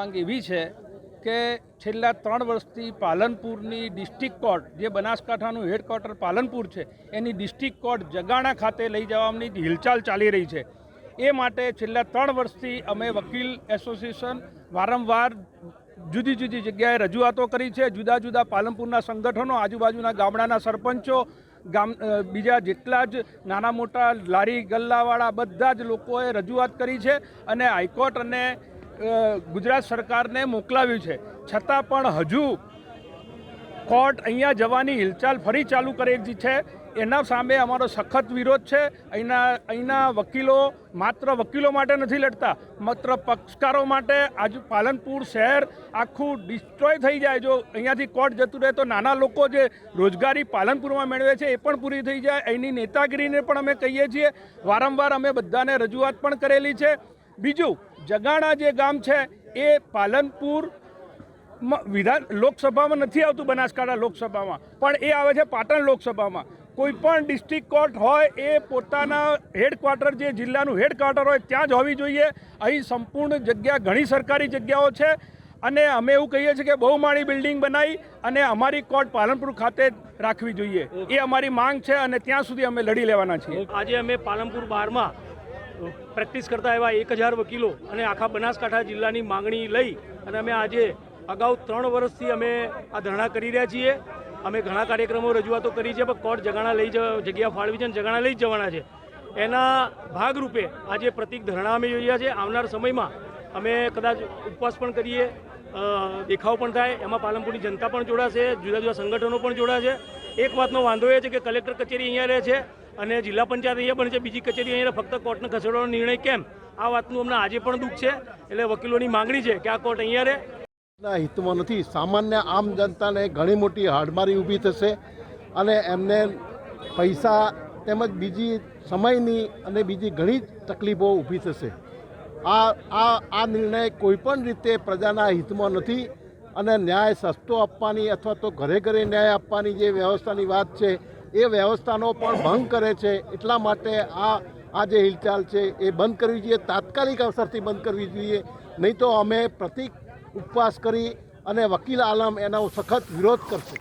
માંગ એવી છે કે છેલ્લા 3 વર્ષથી પાલનપુરની ડિસ્ટ્રિક્ટ કોર્ટ, જે બનાસકાંઠાનું હેડક્વાર્ટર પાલનપુર છે, એની ડિસ્ટ્રિક્ટ કોર્ટ જગાણા ખાતે લઈ જવાની હિલચાલ ચાલી રહી છે। એ માટે છેલ્લા 3 વર્ષથી અમે વકીલ એસોસિએશન વારંવાર જુદી જુદી જગ્યાએ રજૂઆતો કરી છે। જુદા જુદા પાલનપુરના સંગઠનો, આજુબાજુના ગામડાના સરપંચો, બીજા જેટલા જ નાના મોટા લારી ગલ્લાવાળા બધા જ લોકોએ રજૂઆત કરી છે અને હાઈકોર્ટ અને ગુજરાત સરકારને મોકલાવ્યું છે। છતાં પણ હજુ કોર્ટ અહીંયા જવાની હિલચાલ ફરી ચાલુ કરેલી છે। એના સામે અમારો સખત વિરોધ છે। અહીંના વકીલો માત્ર વકીલો માટે નથી લડતા, માત્ર પક્ષકારો માટે। આજુ પાલનપુર શહેર આખું ડિસ્ટ્રોય થઈ જાય જો અહીંયાથી કોર્ટ જતું રહે તો નાના લોકો જે રોજગારી પાલનપુરમાં મેળવે છે એ પણ પૂરી થઈ જાય। અહીંની નેતાગીરીને પણ અમે કહીએ છીએ, વારંવાર અમે બધાને રજૂઆત પણ કરેલી છે। બીજું, જગાણા જે ગામ છે એ પાલનપુર લોકસભામાં નથી આવતું, બનાસકાંઠા લોકસભામાં, પણ એ આવે છે પાટણ લોકસભામાં। કોઈ પણ ડિસ્ટ્રિક્ટ કોર્ટ હોય એ પોતાના હેડક્વાર્ટર, જે જિલ્લાનું હેડક્વાર્ટર હોય ત્યાં જ હોવી જોઈએ। અહીં સંપૂર્ણ જગ્યા, ઘણી સરકારી જગ્યાઓ છે અને અમે એવું કહીએ છીએ કે બહુમાળી બિલ્ડિંગ બનાવી અને અમારી કોર્ટ પાલનપુર ખાતે રાખવી જોઈએ। એ અમારી માંગ છે અને ત્યાં સુધી અમે લડી લેવાના છીએ। આજે અમે પાલનપુર બારમાં પ્રેક્ટિસ કરતા એવા 1000 વકીલો અને આખા બનાસકાંઠા જિલ્લાની માંગણી લઈ અને અમે આજે અગાઉ 3 વર્ષથી અમે આ ધરણા કરી રહ્યા છીએ। અમે ઘણા કાર્યક્રમો રજૂઆતો કરી છે, પણ કોર્ટ જગાણા લઈ જગ્યા ફાળવી છે અને જગાણા લઈ જ જવાના છે। એના ભાગરૂપે આજે પ્રતિક ધરણા અમે યોજ્યા છે। આવનાર સમયમાં અમે કદાચ ઉપવાસ પણ કરીએ, દેખાવ પણ થાય, એમાં પાલનપુરની જનતા પણ જોડાશે, જુદા જુદા સંગઠનો પણ જોડાશે। એક વાતનો વાંધો એ છે કે કલેક્ટર કચેરી અહીંયા રહે છે અને જિલ્લા પંચાયત અહીંયા બને છે, બીજી કચેરી અહીંયા, ફક્ત કોર્ટને ખસેડવાનો નિર્ણય કેમ? આ વાતનું અમને આજે પણ દુઃખ છે। એટલે વકીલોની માંગણી છે કે આ કોર્ટ અહીંયા રહે। હિતમાં નથી, સામાન્ય આમ જનતાને ઘણી મોટી હાડમારી ઊભી થશે અને એમને પૈસા તેમજ બીજી સમયની અને બીજી ઘણી તકલીફો ઊભી થશે। આ નિર્ણય કોઈપણ રીતે પ્રજાના હિતમાં નથી અને ન્યાય સસ્તો આપવાની અથવા તો ઘરે ઘરે ન્યાય આપવાની જે વ્યવસ્થાની વાત છે એ વ્યવસ્થાનો પણ ભંગ કરે છે। એટલા માટે આ જે હિલચાલ છે એ બંધ કરવી જોઈએ, તાત્કાલિક અવસરથી બંધ કરવી જોઈએ, નહીં તો અમે પ્રતિક ઉપવાસ કરી અને વકીલ આલમ એનો સખત વિરોધ કરશે।